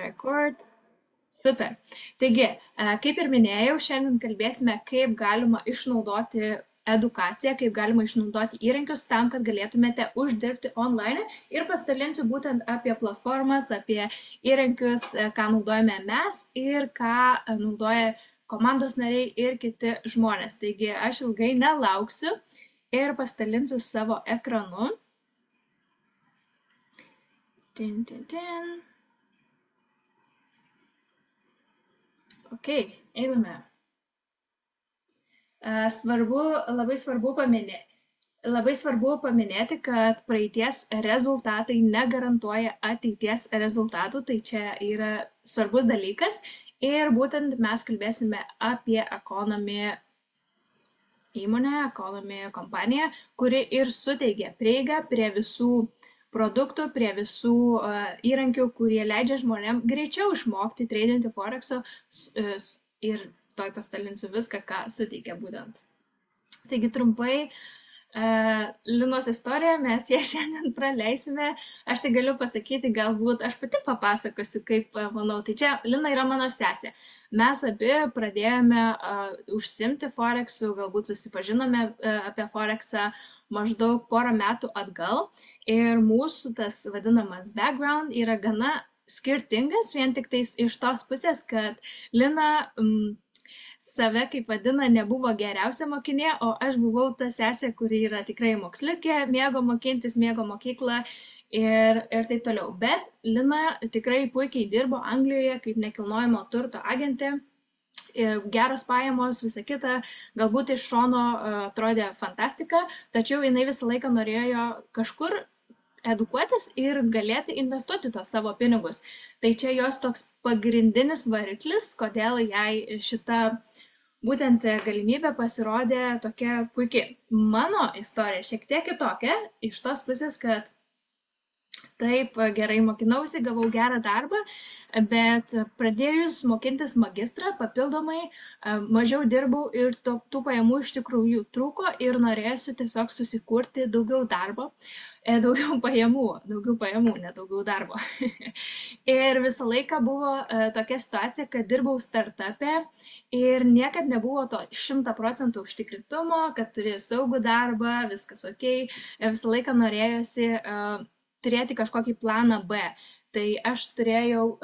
Record. Super. Taigi, kaip ir minėjau, šiandien kalbėsime, kaip galima išnaudoti edukaciją, kaip galima išnaudoti įrankius tam, kad galėtumėte uždirbti online ir pasidalinsiu būtent apie platformas, apie įrankius, ką naudojame mes ir ką naudoja komandos nariai ir kiti žmonės. Taigi, aš ilgai nelauksiu ir pasidalinsiu savo ekranu. Ok, einame. Labai svarbu paminėti, kad praeities rezultatai negarantuoja ateities rezultatų, tai čia yra svarbus dalykas ir būtent mes kalbėsime apie Economy įmonę, Economy kompaniją, kuri ir suteikia prieigą prie visų produktų, prie visų įrankių, kurie leidžia žmonėm greičiau išmokti tradinti Forexo ir toj pasidalinsiu viską, ką suteikia būtent. Taigi trumpai Linos istoriją, mes ją šiandien praleisime. Aš tai galiu pasakyti, galbūt aš pati papasakosiu, kaip manau. Tai čia Lina yra mano sesė. Mes abi pradėjome užsimti Forexu, galbūt susipažinome apie Forexą maždaug porą metų atgal. Ir mūsų tas vadinamas background yra gana skirtingas, vien tik tais iš tos pusės, kad Lina save, kaip vadina, nebuvo geriausia mokinė, o aš buvau ta sesė, kuri yra tikrai moksliukė, mėgo mokintis, mėgo mokyklą ir taip toliau. Bet Lina tikrai puikiai dirbo Anglijoje kaip nekilnojamo turto agentė, geros pajamos, visa kita, galbūt iš šono atrodė fantastika, tačiau jinai visą laiką norėjo kažkur edukuotis ir galėti investuoti tos savo pinigus. Tai čia jos toks pagrindinis variklis, kodėl jai šita būtent galimybė pasirodė tokia puikiai. Mano istorija šiek tiek kitokia, iš tos pusės, kad taip gerai mokinausi, gavau gerą darbą, bet pradėjus mokintis magistrą papildomai mažiau dirbau ir tų pajamų iš tikrųjų trūko ir norėsiu tiesiog susikurti daugiau darbo, daugiau pajamų, ne daugiau darbo. Ir visą laiką buvo tokia situacija, kad dirbau startupė ir niekad nebuvo to 100% užtikrintumo, kad turi saugų darbą, viskas ok, visą laiką norėjosi turėti kažkokį planą B. Tai aš turėjau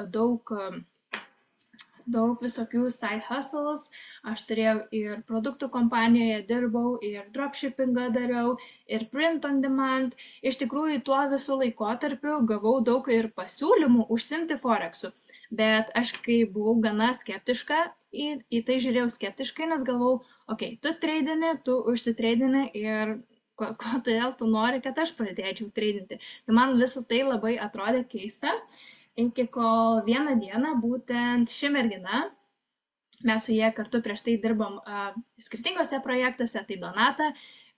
daug visokių side hustles, aš turėjau ir produktų kompanijoje dirbau, ir dropshippingą dariau, ir print on demand. Iš tikrųjų, tuo visų laikotarpiu gavau daug ir pasiūlymų užsimti Forexu. Bet aš, kai buvau gana skeptiška, į tai žiūrėjau skeptiškai, nes galvau, ok, tu treidini, tu užsitreidini ir kodėl tu nori, kad aš pradėčiau tradinti. Tai man visą tai labai atrodė keista, iki kol vieną dieną būtent ši mergina, mes su jie kartu prieš tai dirbom skirtingose projektuose, tai Donata,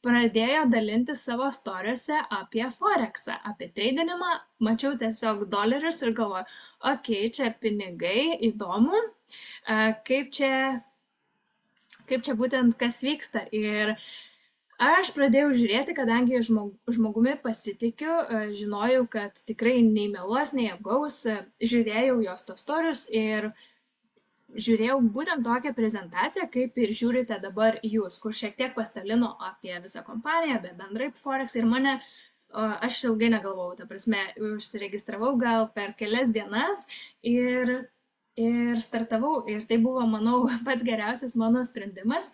pradėjo dalinti savo storiuose apie Forexą, apie tradinimą, mačiau tiesiog dolerius ir galvoju, ok, čia pinigai, įdomu, kaip čia būtent kas vyksta. Ir aš pradėjau žiūrėti, kadangi žmogumi pasitikiu, žinojau, kad tikrai nei meluos, nei apgaus, žiūrėjau jos tos storius ir žiūrėjau būtent tokią prezentaciją, kaip ir žiūrite dabar jūs, kur šiek tiek pasidalino apie visą kompaniją, apie bendrai Forex ir mane, aš ilgai negalvojau, ta prasme, užsiregistravau gal per kelias dienas ir startavau ir tai buvo, manau, pats geriausias mano sprendimas.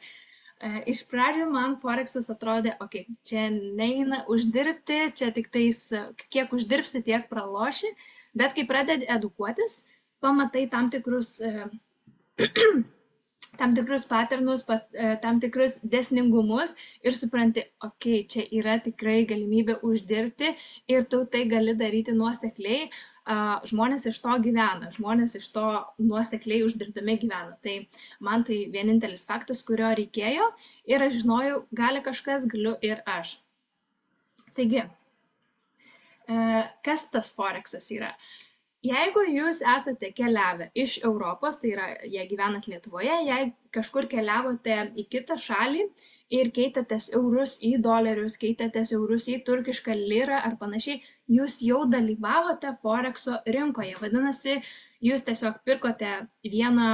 Iš pradžių man Forexas atrodė, ok, čia neina uždirbti, čia tik tais kiek uždirbsi, tiek praloši, bet kai pradedi edukuotis, pamatai tam tikrus patternus, tam tikrus dėsningumus ir supranti, ok, čia yra tikrai galimybė uždirbti ir tu tai gali daryti nuosekliai. Žmonės iš to gyvena, žmonės iš to nuosekliai uždirbdami gyvena. Tai man tai vienintelis faktas, kurio reikėjo ir aš žinojau, gali kažkas, galiu ir aš. Taigi, kas tas Forexas yra? Jeigu jūs esate keliavę iš Europos, tai yra, jei gyvenat Lietuvoje, jei kažkur keliavote į kitą šalį ir keitėtės eurus į dolerius, keitėtės eurus į turkišką lirą ar panašiai, jūs jau dalyvavote Forexo rinkoje. Vadinasi, jūs tiesiog pirkote vieną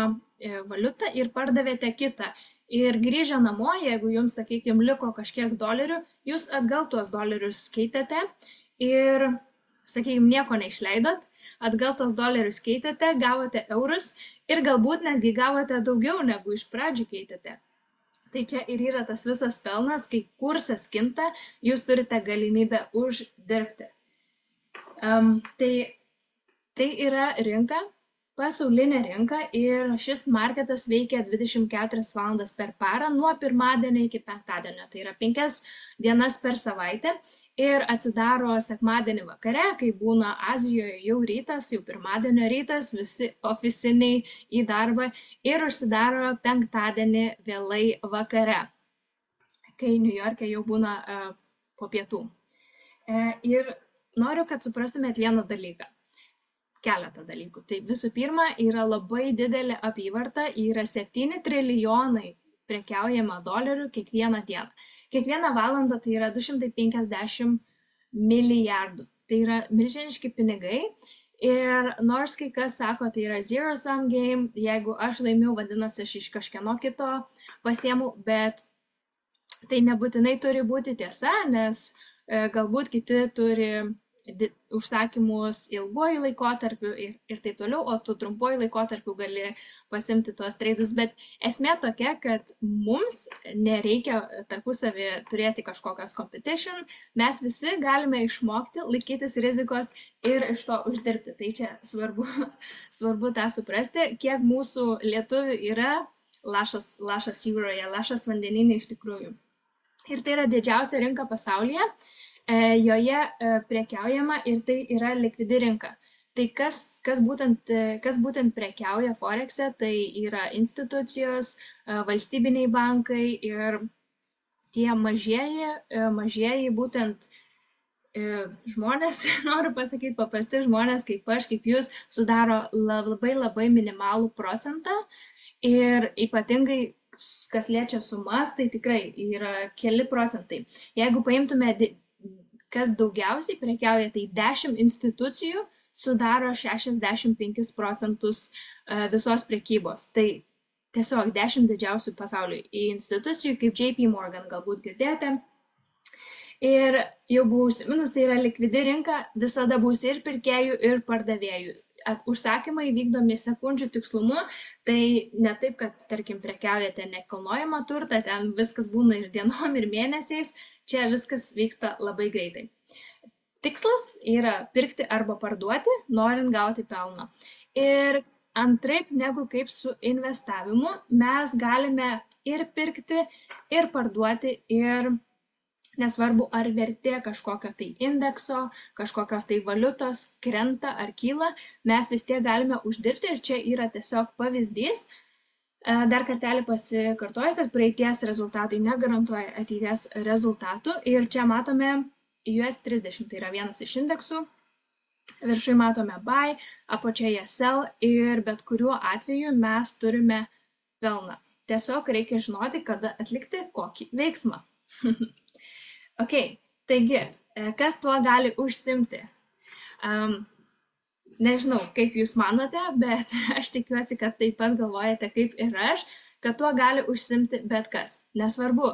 valiutą ir pardavėte kitą. Ir grįžę namo, jeigu jums, sakykime, liko kažkiek dolerių, jūs atgal tuos dolerius keitėte ir, sakykime, nieko neišleidot, atgal tos dolerius keitėte, gavote eurus ir galbūt netgi gavote daugiau negu iš pradžių keitėte. Tai čia ir yra tas visas pelnas, kai kursas kinta, jūs turite galimybę uždirbti. Tai yra rinka, pasaulinė rinka ir šis marketas veikia 24 valandas per parą nuo pirmadienio iki penktadienio, tai yra 5 dienas per savaitę ir atsidaro sekmadienį vakare, kai būna Azijoje jau rytas, jau pirmadienio rytas, visi oficiniai į darbą ir užsidaro penktadienį vėlai vakare, kai Niujorke jau būna po pietų. Ir noriu, kad suprastumėt vieną dalyką. Keletą dalykų. Tai visų pirma, yra labai didelė apyvarta, yra 7 trilijonai prekiaujama dolerių kiekvieną dieną. Kiekvieną valandą tai yra 250 milijardų. Tai yra milžiniški pinigai ir nors kai kas sako, tai yra zero sum game, jeigu aš laimiu, vadinasi, aš iš kažkieno kito pasiemu, bet tai nebūtinai turi būti tiesa, nes galbūt kiti turi užsakymus ilguoju laikotarpiu ir taip toliau, o tu trumpuoju laikotarpiu gali pasimti tuos treidus, bet esmė tokia, kad mums nereikia tarpusavį turėti kažkokios competition, mes visi galime išmokti laikytis rizikos ir iš to uždirbti. Tai čia svarbu tą suprasti, kiek mūsų lietuvių yra lašas jūroje, lašas vandeninė iš tikrųjų. Ir tai yra didžiausia rinka pasaulyje. Joje prekiaujama ir tai yra likvidi rinka. Tai kas būtent prekiauja Forexe, tai yra institucijos, valstybiniai bankai ir tie mažieji būtent žmonės, noriu pasakyti, paprasti žmonės kaip aš, kaip jūs, sudaro labai minimalų procentą ir ypatingai kas liečia sumas, tai tikrai yra keli procentai. Jeigu paimtume kas daugiausiai prekiauja, tai 10 institucijų sudaro 65 procentus visos prekybos. Tai tiesiog 10 didžiausių pasauliui institucijų, kaip JP Morgan, galbūt girdėjote. Ir jau buvau užsiminus, tai yra likvidi rinka, visada bus ir pirkėjų, ir pardavėjų. Užsakymai vykdomi sekundžių tikslumu, tai ne taip, kad, tarkim, prekiaujate nekilnojamą turtą, ten viskas būna ir dienom, ir mėnesiais, čia viskas vyksta labai greitai. Tikslas yra pirkti arba parduoti, norint gauti pelną. Ir antraip negu kaip su investavimu, mes galime ir pirkti, ir parduoti, ir nesvarbu, ar vertė kažkokio tai indekso, kažkokios tai valiutos krenta ar kyla, mes vis tiek galime uždirbti ir čia yra tiesiog pavyzdys. Dar kartelį pasikartoju, kad praeities rezultatai negarantuoja ateities rezultatų ir čia matome US 30, tai yra vienas iš indeksų, viršui matome buy, apačioje sell ir bet kuriuo atveju mes turime pelną. Tiesiog reikia žinoti, kada atlikti kokį veiksmą. Ok, taigi, kas tuo gali užsimti? Nežinau, kaip jūs manote, bet aš tikiuosi, kad taip pat galvojate kaip ir aš, kad tuo gali užsimti bet kas. Nesvarbu,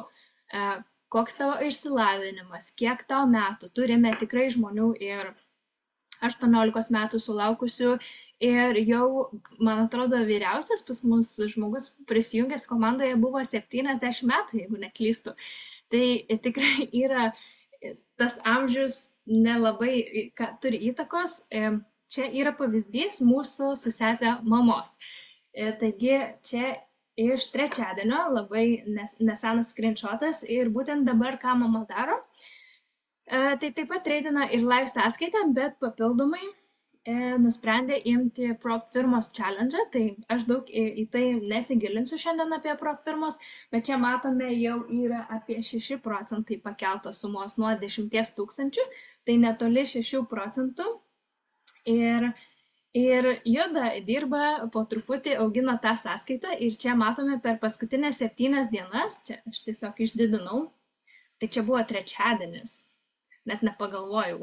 koks tavo išsilavinimas, kiek tau metų. Turime tikrai žmonių ir 18 metų sulaukusių ir jau, man atrodo, vyriausias pas mus žmogus prisijungęs komandoje buvo 70 metų, jeigu neklystu. Tai tikrai yra tas amžius nelabai turi įtakos. Čia yra pavyzdys mūsų su sese mamos. Taigi čia iš trečiadienio labai nesenas screenshotas ir būtent dabar, ką mama daro, tai taip pat treidina ir live sąskaitą, bet papildomai nusprendė imti Prop firmos challenge, tai aš daug į tai nesigilinsiu šiandien apie Prop firmos, bet čia matome jau yra apie 6 procentai pakeltos sumos nuo 10 000, tai netoli 6 procentų. Ir Ir juda, dirba, po truputį augina tą sąskaitą ir čia matome per paskutinės 7 dienas, čia aš tiesiog išdidinau, tai čia buvo trečiadienis, net nepagalvojau.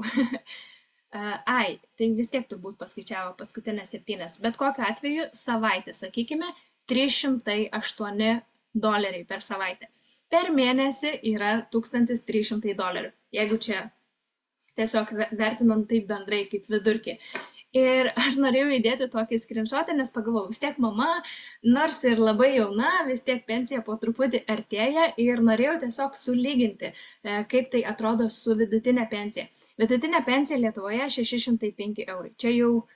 Ai, tai vis tiek turbūt paskaičiavo paskutinės 7, bet kokiu atveju savaitę, sakykime, $308 per savaitę. Per mėnesį yra $1300, jeigu čia tiesiog vertinant taip bendrai kaip vidurkį. Ir aš norėjau įdėti tokį screenshotą, nes pagalvojau, vis tiek mama, nors ir labai jauna, vis tiek pensija po truputį artėja ir norėjau tiesiog sulyginti, kaip tai atrodo su vidutinė pensija. Vidutinė pensija Lietuvoje 605 eurai. Čia jau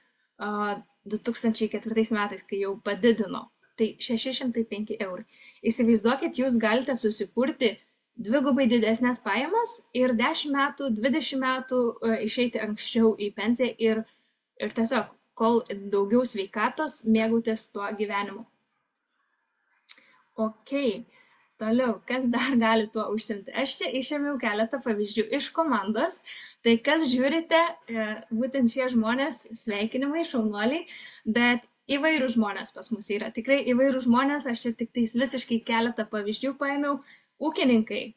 2004 metais, kai jau padidino, tai 605 eurai. Įsivaizduokit, jūs galite susikurti dvigubai didesnės pajamas ir 10 metų, 20 metų išeiti anksčiau į pensiją ir tiesiog, kol daugiau sveikatos, mėgautis tuo gyvenimu. Ok, toliau, kas dar gali tuo užsimti? Aš čia išėmiau keletą pavyzdžių iš komandos, tai kas žiūrite, būtent šie žmonės, sveikinimai, šaunuoliai, bet įvairių žmonės pas mus yra, tikrai įvairių žmonės, aš čia tik tais visiškai keletą pavyzdžių paėmiau, ūkininkai.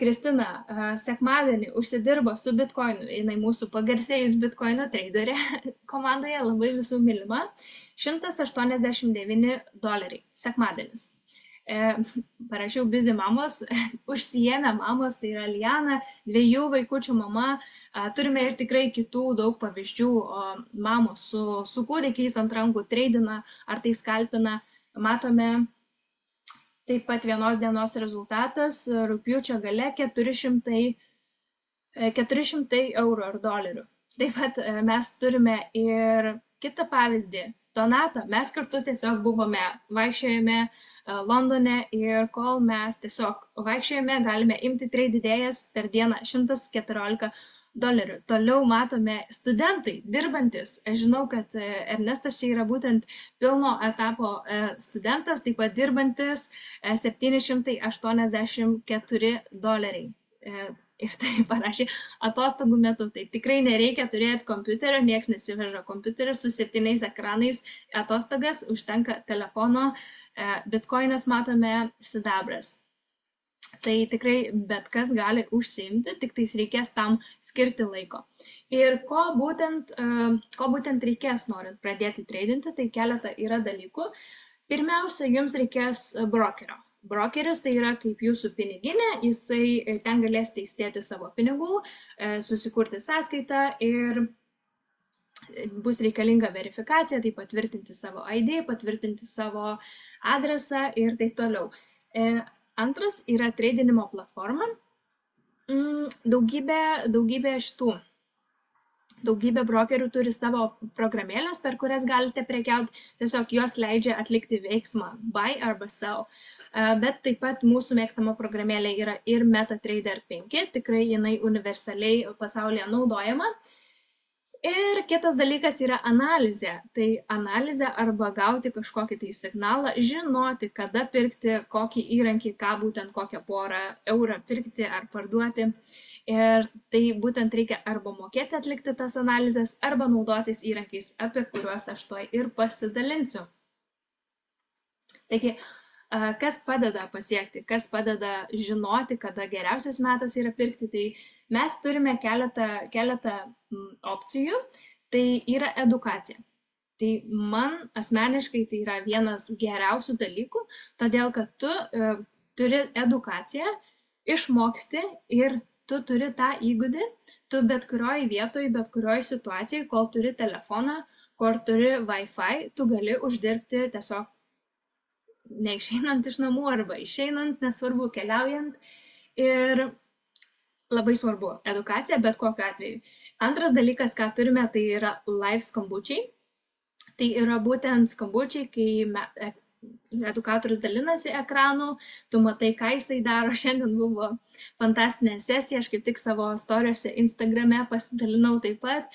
Kristina sekmadienį užsidirbo su bitkoinu, jinai mūsų pagarsėjus bitkoino traderė komandoje, labai visų mylima, $189 sekmadienis. Parašiau busy mamos, užsijėmė mamos, tai yra Liana, 2 vaikučių mama, turime ir tikrai kitų daug pavyzdžių, mamos su kūdikiais ant rankų treidina ar tai skalpina, matome. Taip pat vienos dienos rezultatas rugpjūčio gale 400 eurų ar dolerių. Taip pat mes turime ir kitą pavyzdį. Donatą, mes kartu tiesiog buvome, vaikščiojame Londone ir kol mes tiesiog vaikščiojame, galime imti trade idėjas per dieną $114. Toliau matome studentai, dirbantis. Aš žinau, kad Ernestas čia yra būtent pilno etapo studentas, taip pat dirbantis $784. Ir tai parašė atostogų metu. Tai tikrai nereikia turėti kompiuterio, nieks nesiveža kompiuterio su 7 ekranais atostogas, užtenka telefono, bitkoinas matome sidabras. Tai tikrai bet kas gali užsiimti, tik tais reikės tam skirti laiko. Ir ko būtent reikės norint pradėti tradinti, tai keletą yra dalykų. Pirmiausia, jums reikės brokerio. Brokeris tai yra kaip jūsų piniginė, jisai ten galėsite įstėti savo pinigų, susikurti sąskaitą ir bus reikalinga verifikacija, tai patvirtinti savo ID, patvirtinti savo adresą ir taip toliau. Antras yra tradinimo platforma. Daugybė brokerių turi savo programėlės, per kurias galite prekiauti, tiesiog jos leidžia atlikti veiksmą buy arba sell. Bet taip pat mūsų mėgstama programėlė yra ir MetaTrader 5, tikrai jinai universaliai pasaulyje naudojama. Ir kitas dalykas yra analizė. Tai analizė arba gauti kažkokį tai signalą, žinoti, kada pirkti, kokį įrankį, ką būtent kokią porą eurą pirkti ar parduoti. Ir tai būtent reikia arba mokėti atlikti tas analizės, arba naudotis įrankiais, apie kuriuos aš tuoj ir pasidalinsiu. Taigi, kas padeda pasiekti, kas padeda žinoti, kada geriausias metas yra pirkti, tai mes turime keletą opcijų, tai yra edukacija. Tai man asmeniškai tai yra vienas geriausių dalykų, todėl kad tu turi edukaciją, išmoksti ir tu turi tą įgūdį, tu bet kurioj vietoj, bet kurioj situacijai, kol turi telefoną, kol turi Wi-Fi, tu gali uždirbti tiesiog neišeinant iš namų arba išeinant, nesvarbu, keliaujant. Ir labai svarbu edukacija, bet kokiu atveju. Antras dalykas, ką turime, tai yra live skambučiai. Tai yra būtent skambučiai, kai edukatorius dalinasi ekranu, tu matai, ką jisai daro. Šiandien buvo fantastinė sesija, aš kaip tik savo storiuose Instagrame pasidalinau taip pat,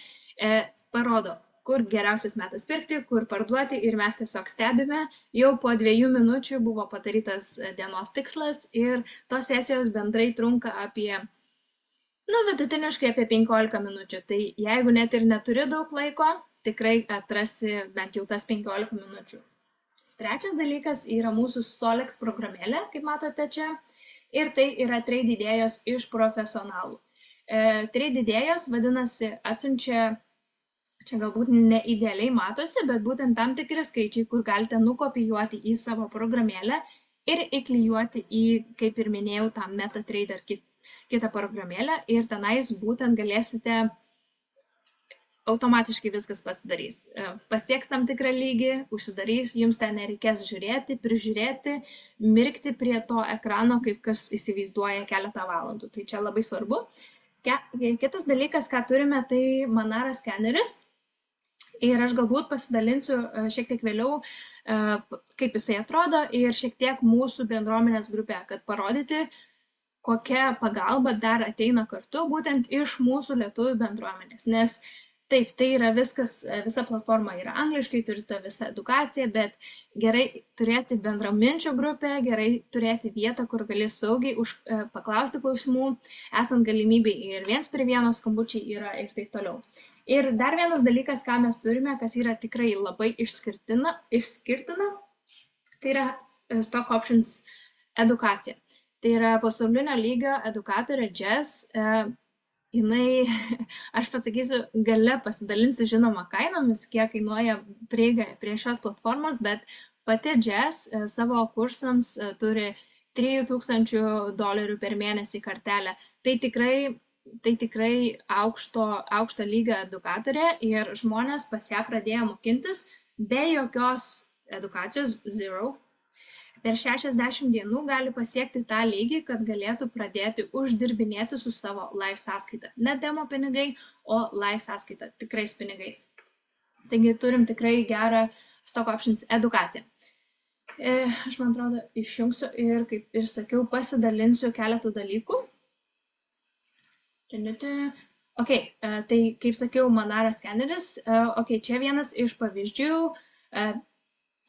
parodo, kur geriausias metas pirkti, kur parduoti ir mes tiesiog stebime. Jau po 2 minučių buvo padarytas dienos tikslas ir tos sesijos bendrai trunka apie, vidutiniškai apie 15 minučių. Tai jeigu net ir neturi daug laiko, tikrai atrasi bent jau tas 15 minučių. Trečias dalykas yra mūsų Solex programėlė, kaip matote čia, ir tai yra trade idėjos iš profesionalų. Trade idėjos, vadinasi, atsiunčia, čia galbūt neidealiai matosi, bet būtent tam tikri skaičiai, kur galite nukopijuoti į savo programėlę ir įklijuoti į, kaip ir minėjau, tą MetaTrader kitą programėlę ir tenais būtent galėsite automatiškai viskas pasidarys. Pasieks tam tikrą lygį, užsidarys, jums ten nereikės žiūrėti, prižiūrėti, mirkti prie to ekrano, kaip kas įsivaizduoja keletą valandų. Tai čia labai svarbu. Kitas dalykas, ką turime, tai Manara skeneris. Ir aš galbūt pasidalinsiu šiek tiek vėliau, kaip jisai atrodo ir šiek tiek mūsų bendruomenės grupė, kad parodyti, kokia pagalba dar ateina kartu būtent iš mūsų lietuvių bendruomenės. Nes taip, tai yra viskas, visa platforma yra angliškai, turite visą edukaciją, bet gerai turėti bendraminčių grupę, gerai turėti vietą, kur gali saugiai paklausti klausimų, esant galimybei ir 1-prie-1 skambučiai yra ir taip toliau. Ir dar vienas dalykas, ką mes turime, kas yra tikrai labai išskirtina, tai yra Stock Options edukacija. Tai yra pasaulinio lygio edukatorė Jess. Jinai, aš pasakysiu, gale pasidalinsiu žinoma kainomis, kiek kainuoja prieiga prie šios platformos, bet pati Jess savo kursams turi $3000 per mėnesį kartelę. Tai tikrai aukšto lygio edukatorė ir žmonės pas ją pradėjo mokintis be jokios edukacijos, zero. Per 60 dienų gali pasiekti tą lygį, kad galėtų pradėti uždirbinėti su savo live sąskaita. Ne demo pinigai, o live sąskaita, tikrais pinigais. Taigi turim tikrai gerą Stock Options edukaciją. Aš, man atrodo, išjungsiu ir, kaip ir sakiau, pasidalinsiu keletų dalykų. Ok, tai kaip sakiau, Manara skeneris. Ok, čia vienas iš pavyzdžių.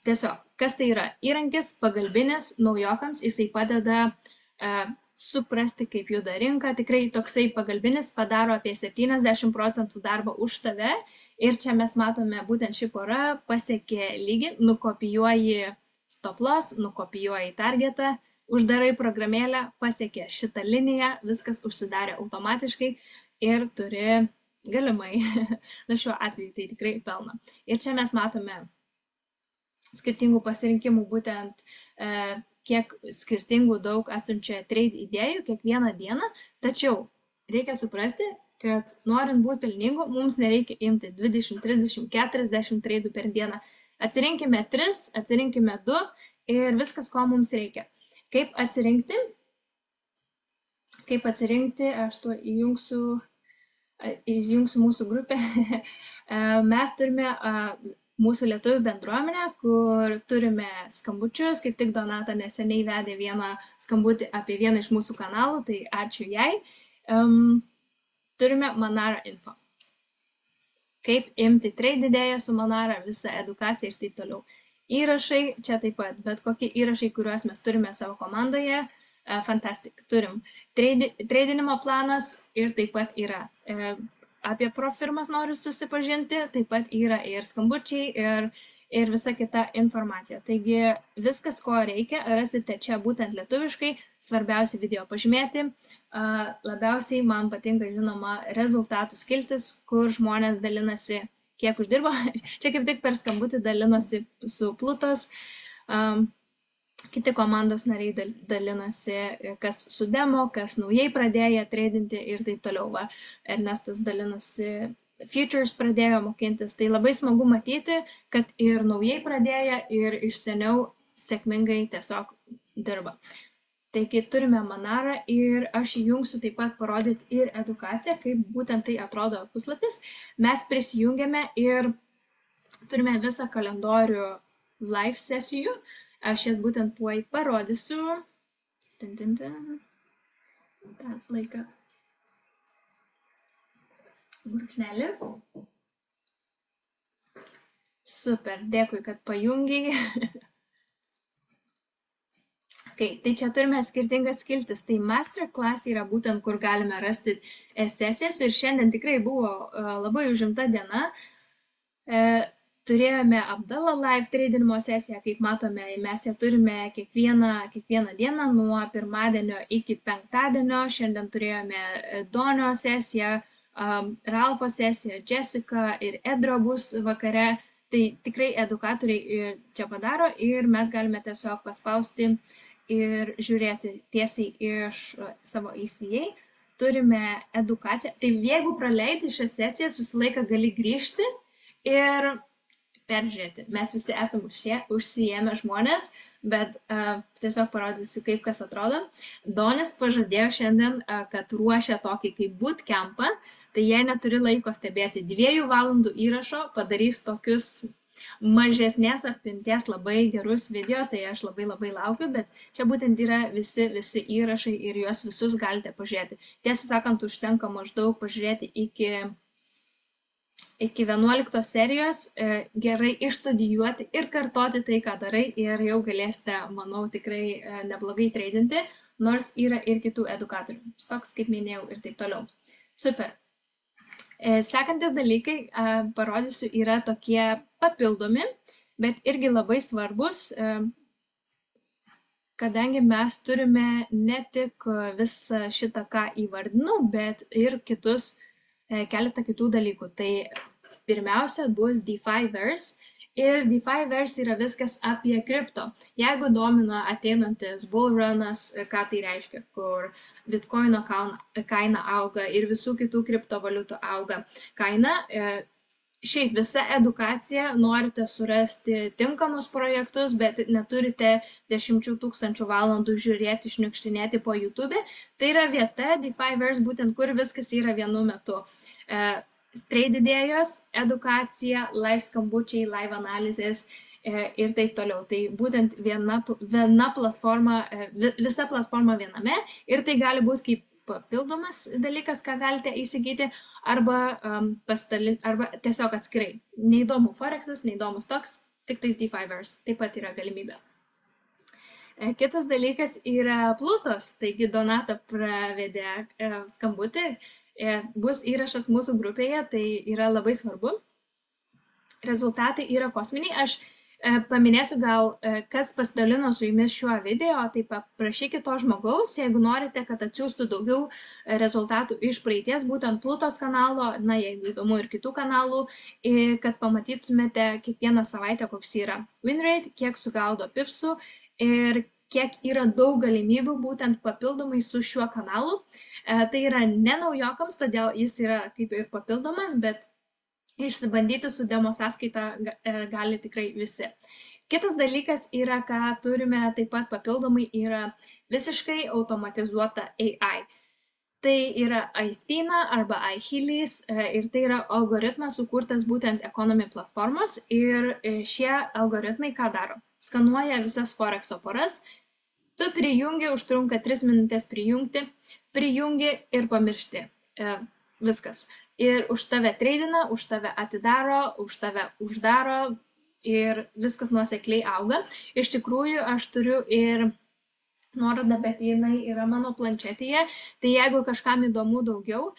Tiesiog, kas tai yra? Įrankis pagalbinis naujokams, jisai padeda suprasti, kaip juda rinka. Tikrai toksai pagalbinis padaro apie 70% darbo už tave. Ir čia mes matome, būtent ši pora pasiekė lygį, nukopijuoji stop loss, nukopijuoji targetą, uždarai programėlę, pasiekė šitą liniją, viskas užsidarė automatiškai ir turi galimai, na šiuo atveju tai tikrai pelną. Ir čia mes matome skirtingų pasirinkimų, būtent kiek skirtingų daug atsiunčia trade idėjų kiekvieną dieną, tačiau reikia suprasti, kad norint būti pelningu, mums nereikia imti 20, 30, 40 trade'ų per dieną. Atsirinkime 3, atsirinkime 2 ir viskas, ko mums reikia. Kaip atsirinkti? Aš tuo įjungsiu mūsų grupę. Mes turime mūsų lietuvių bendruomenę, kur turime skambučius, kaip tik Donata neseniai vedė vieną skambutį apie vieną iš mūsų kanalų, tai ačiū jai. Turime Manara info. Kaip imti trade idėją su Manara, visą edukaciją ir taip toliau. Įrašai, čia taip pat, bet kokie įrašai, kuriuos mes turime savo komandoje, fantastic, turim. Tradinimo planas ir taip pat yra. Apie profirmas noriu susipažinti, taip pat yra ir skambučiai, ir visa kita informacija. Taigi viskas, ko reikia, rasite čia būtent lietuviškai, svarbiausia video pažymėti. Labiausiai man patinka, žinoma, rezultatų skiltis, kur žmonės dalinasi, kiek uždirbo. Čia kaip tik per skambutį dalinosi su Plutos. Kiti komandos nariai dalinasi, kas su demo, kas naujai pradėjo tradinti ir taip toliau. Va, Ernestas dalinasi, futures pradėjo mokintis. Tai labai smagu matyti, kad ir naujai pradėjo, ir iš seniau sėkmingai tiesiog dirba. Taigi turime Manara ir aš įjungsiu taip pat parodyti ir edukaciją, kaip būtent tai atrodo puslapis. Mes prisijungiame ir turime visą kalendorių live sesijų. Aš jas būtent tuoj parodysiu. Tą laiką. Brūkšnelį. Super, dėkui, kad pajungiai. Okay, tai čia turime skirtingas skiltis. Tai masterclass yra būtent, kur galime rasti sesijas ir šiandien tikrai buvo labai užimta diena. Turėjome Abdala live tradinimo sesiją, kaip matome, mes ją turime kiekvieną dieną nuo pirmadienio iki penktadienio. Šiandien turėjome Donio sesiją, Ralfo sesiją, Jessica ir Edro bus vakare. Tai tikrai edukatoriai čia padaro ir mes galime tiesiog paspausti ir žiūrėti tiesiai iš savo ACA. Turime edukaciją. Tai jeigu praleidi šias sesijas, visą laiką gali grįžti ir peržiūrėti. Mes visi esame užsiėmę žmonės, bet tiesiog parodysiu, kaip kas atrodo. Donis pažadėjo šiandien, kad ruošia tokį kaip bootcampą, tai jei neturi laiko stebėti 2 valandų įrašo, padarys tokius mažesnės apimties labai gerus video, tai aš labai laukiu, bet čia būtent yra visi įrašai ir juos visus galite pažiūrėti. Tiesą sakant, užtenka maždaug pažiūrėti iki 11 serijos, gerai išstudijuoti ir kartoti tai, ką darai ir jau galėsite, manau, tikrai neblogai tradinti, nors yra ir kitų edukatorių. Toks, kaip minėjau, ir taip toliau. Super. Sekantis dalykai, parodysiu, yra tokie papildomi, bet irgi labai svarbus, kadangi mes turime ne tik visą šitą, ką įvardinau, bet ir keletą kitų dalykų. Tai pirmiausia bus DeFiverse. Ir DeFiverse yra viskas apie kripto. Jeigu domina ateinantis bullrunas, ką tai reiškia, kur Bitcoino kaina auga ir visų kitų kriptovaliutų auga kaina, šiaip visa edukacija, norite surasti tinkamus projektus, bet neturite 10 000 valandų žiūrėti, šniukštinėti po YouTube, tai yra vieta DeFiverse, būtent kur viskas yra vienu metu. Trade idėjos, edukacija, live skambučiai, live analizės ir taip toliau. Tai būtent viena platforma, visa platforma viename ir tai gali būti kaip papildomas dalykas, ką galite įsigyti, arba tiesiog atskirai. Neįdomu Forexas, neįdomus toks, tik tais DeFiverse. Taip pat yra galimybė. Kitas dalykas yra Plutos, taigi Donata pravedė skambutį. Bus įrašas mūsų grupėje, tai yra labai svarbu. Rezultatai yra kosminiai. Aš paminėsiu gal, kas pasidalino su jumis šiuo video, tai paprašykite to žmogaus, jeigu norite, kad atsiųstų daugiau rezultatų iš praeities, būtent Plutos kanalo, na, jeigu įdomu ir kitų kanalų, kad pamatytumėte kiekvieną savaitę, koks yra win rate, kiek sugaudo pipsų ir kiek yra daug galimybių būtent papildomai su šiuo kanalu. Tai yra ne naujokams, todėl jis yra kaip ir papildomas, bet išsibandyti su demo sąskaita gali tikrai visi. Kitas dalykas yra, ką turime taip pat papildomai, yra visiškai automatizuota AI. Tai yra Athena arba iHeelys ir tai yra algoritmas sukurtas būtent Economy platformos ir šie algoritmai ką daro? Skanuoja visas Forexo poras, tu prijungi, užtrunka 3 minutės prijungi ir pamiršti. Viskas. Ir už tave tradina, už tave atidaro, už tave uždaro ir viskas nuosekliai auga. Iš tikrųjų, aš turiu ir nuorodą, bet jinai yra mano planšetėje. Tai jeigu kažkam įdomu daugiau,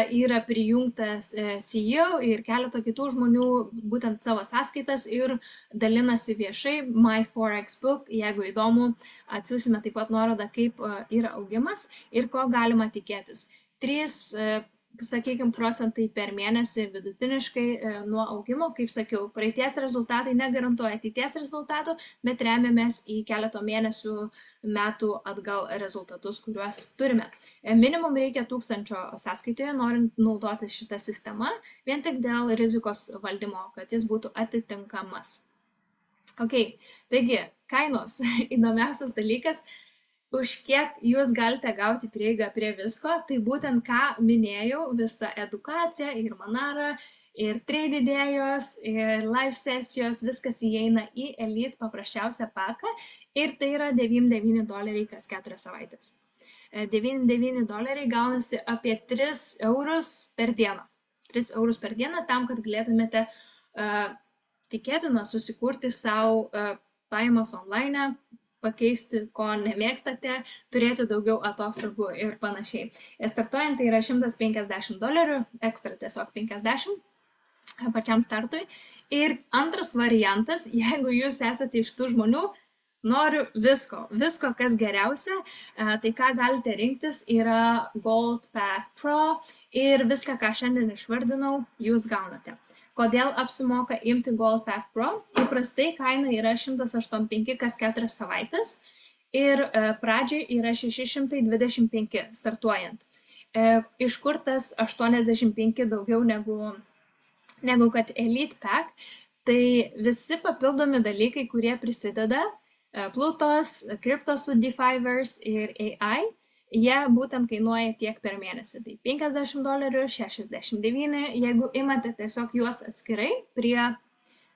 yra prijungtas CEO ir keleto kitų žmonių būtent savo sąskaitas ir dalinasi viešai My Forex Book. Jeigu įdomu, atsiūsime taip pat nuorodą, kaip yra augimas ir ko galima tikėtis. 3 sakykime, procentai per mėnesį vidutiniškai nuo augimo. Kaip sakiau, praeities rezultatai negarantuoja ateities rezultatų, bet remiamės į keleto mėnesių, metų atgal rezultatus, kuriuos turime. Minimum reikia 1000 sąskaitoje, norint naudoti šitą sistemą, vien tik dėl rizikos valdymo, kad jis būtų atitinkamas. Ok, taigi, kainos. Įdomiausias dalykas, už kiek jūs galite gauti prieigą prie visko, tai būtent ką minėjau, visa edukacija ir Manara, ir trade idėjos, ir live sesijos, viskas įeina į Elite paprasčiausią paką ir tai yra $99 kas 4 savaitės. $99 gaunasi apie 3 eurus per dieną. 3 eurus per dieną tam, kad galėtumėte tikėtina susikurti savo pajamas online, pakeisti, ko nemėgstate, turėti daugiau atostogų ir panašiai. Startuojant tai yra $150, ekstra tiesiog 50. pačiam startui. Ir antras variantas, jeigu jūs esate iš tų žmonių, noriu visko, kas geriausia, tai ką galite rinktis yra Gold Pack Pro ir viską, ką šiandien išvardinau, jūs gaunate. Kodėl apsimoka imti Gold Pack Pro? Įprastai kaina yra 185 kas 4 savaitės ir pradžioj yra 625 startuojant. Iš kur tas 85 daugiau negu kad Elite Pack? Tai visi papildomi dalykai, kurie prisideda, Plutos, Cryptos su Defiverse ir AI, jie būtent kainuoja tiek per mėnesį. Tai $50, 69, jeigu imate tiesiog juos atskirai prie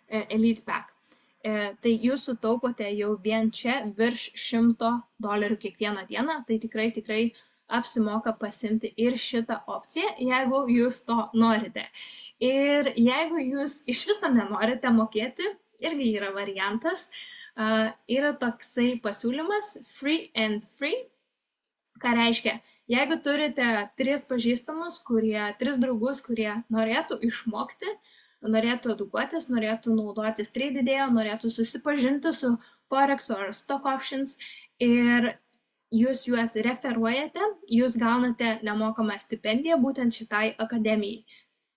Elite Pack. Tai jūs sutaupote jau vien čia virš $100 kiekvieną dieną, tai tikrai apsimoka pasimti ir šitą opciją, jeigu jūs to norite. Ir jeigu jūs iš viso nenorite mokėti, irgi yra variantas, yra toksai pasiūlymas free and free. Ką reiškia? Jeigu turite 3 pažįstamus, 3 draugus, kurie norėtų išmokti, norėtų edukuotis, norėtų naudotis TradeIdėjo, norėtų susipažinti su Forex ar Stock Options ir jūs juos referuojate, jūs gaunate nemokamą stipendiją būtent šitai akademijai.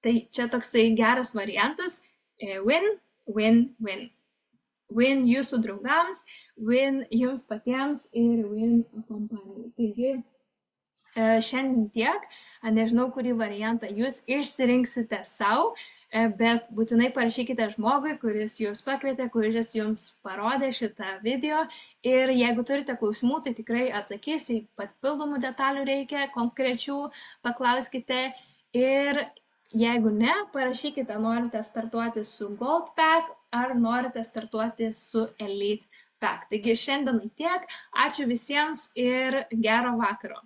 Tai čia toksai geras variantas, win, win, win. Win jūsų draugams, win jums patiems ir win kompanijai. Taigi, šiandien tiek, nežinau, kurį variantą jūs išsirinksite savo, bet būtinai parašykite žmogui, kuris jūs pakvietė, kuris jums parodė šitą video. Ir jeigu turite klausimų, tai tikrai atsakys, jei papildomų detalių reikia, konkrečių, paklauskite. Ir jeigu ne, parašykite, norite startuoti su Gold Pack ar norite startuoti su Elite Pack. Taigi šiandienai tiek, ačiū visiems ir gero vakaro.